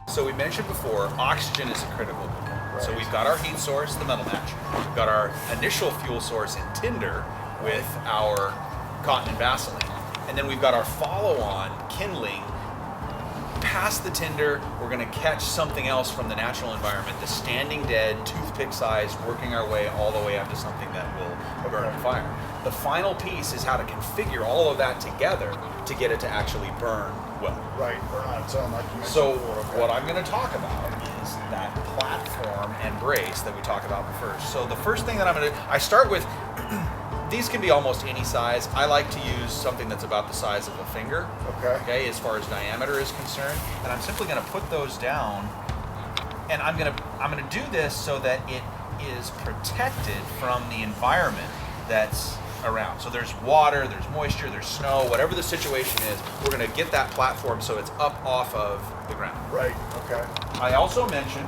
So we mentioned before, oxygen is a critical component. Right. So we've got our heat source, the metal match. We've got our initial fuel source in tinder with our cotton and Vaseline. And then we've got our follow-on kindling. Past the tinder, we're going to catch something else from the natural environment, the standing dead, toothpick size, working our way all the way up to something that will burn the fire. The final piece is how to configure all of that together to get it to actually burn well. Right, burn on its own, like you mentioned So before. Okay. what I'm going to talk about is that platform and brace that we talked about first. So the first thing that I'm going to, I start with, these can be almost any size. I like to use something that's about the size of a finger. Okay. As far as diameter is concerned, and I'm simply going to put those down, and I'm going to do this so that it is protected from the environment that's around. So there's water, there's moisture, there's snow, whatever the situation is, we're going to get that platform so it's up off of the ground. Right, okay. I also mentioned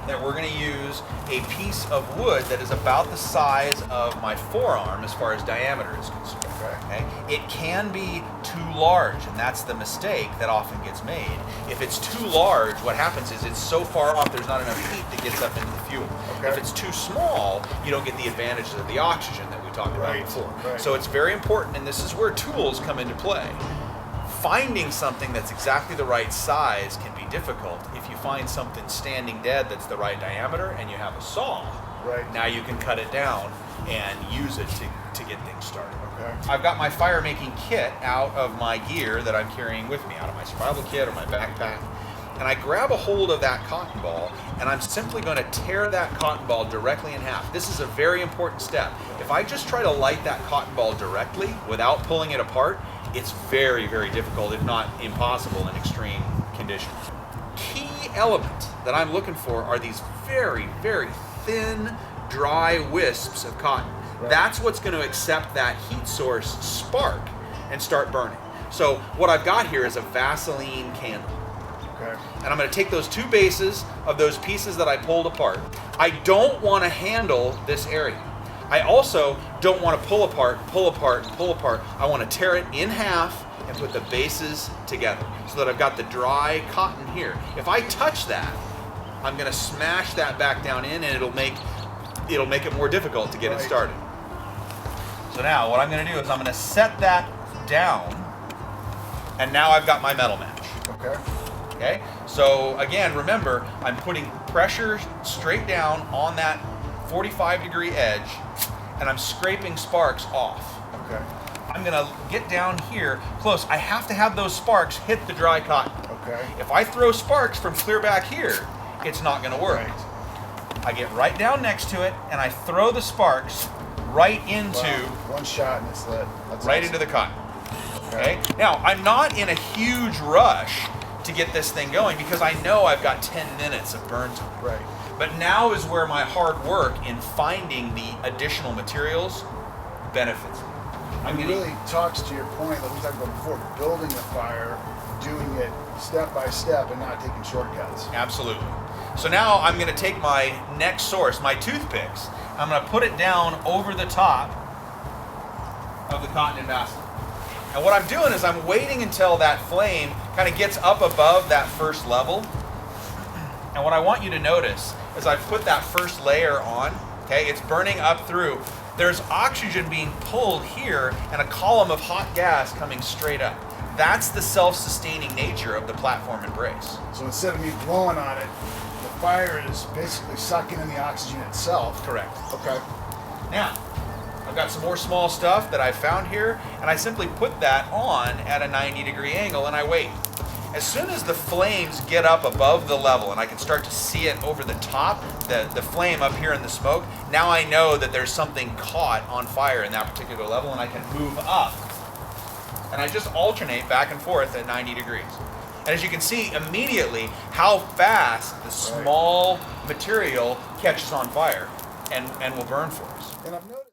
that we're going to use a piece of wood that is about the size of my forearm as far as diameter is concerned. Okay? It can be too large, and that's the mistake that often gets made. If it's too large, what happens is it's so far off there's not enough heat that gets up into the fuel. Okay. If it's too small, you don't get the advantages of the oxygen that we talked about before. Right. So it's very important, and this is where tools come into play. Finding something that's exactly the right size can be difficult. If you find something standing dead that's the right diameter and you have a saw, now you can cut it down and use it to get things started. Okay. I've got my fire making kit out of my gear that I'm carrying with me, out of my survival kit or my backpack, and I grab a hold of that cotton ball and I'm simply going to tear that cotton ball directly in half. This is a very important step. If I just try to light that cotton ball directly without pulling it apart, it's very, very difficult, if not impossible in extreme conditions. Key element that I'm looking for are these very, very thin, dry wisps of cotton. That's what's going to accept that heat source spark and start burning. So what I've got here is a Vaseline candle. Okay. And I'm going to take those two bases of those pieces that I pulled apart. I don't want to handle this area. I also don't want to pull apart, pull apart, pull apart. I want to tear it in half and put the bases together so that I've got the dry cotton here. If I touch that, I'm going to smash that back down in, and it'll make it more difficult to get it started. So now what I'm going to do is I'm going to set that down, and now I've got my metal match. Okay? So again, remember, I'm putting pressure straight down on that 45-degree edge, and I'm scraping sparks off. Okay. I'm gonna get down here close. I have to have those sparks hit the dry cotton. Okay. If I throw sparks from clear back here, it's not gonna work. I get right down next to it, and I throw the sparks right into one shot and it's lit. That's right awesome. into the cotton. Okay. Now I'm not in a huge rush to get this thing going because I know I've got 10 minutes of burn time. Right. But now is where my hard work in finding the additional materials benefits me. It really talks to your point that we talked about before, building the fire, doing it step by step and not taking shortcuts. Absolutely. So now I'm going to take my next source, my toothpicks, I'm going to put it down over the top of the cotton and Vaseline. And what I'm doing is I'm waiting until that flame kind of gets up above that first level. And what I want you to notice is I've put that first layer on, okay, it's burning up through. There's oxygen being pulled here and a column of hot gas coming straight up. That's the self-sustaining nature of the platform and brace. So instead of me blowing on it, the fire is basically sucking in the oxygen itself. Correct. Okay. Now, I've got some more small stuff that I found here, and I simply put that on at a 90-degree angle and I wait. As soon as the flames get up above the level and I can start to see it over the top, the flame up here in the smoke, now I know that there's something caught on fire in that particular level and I can move up. And I just alternate back and forth at 90 degrees. And as you can see immediately how fast the small material catches on fire and will burn for us. And I've noticed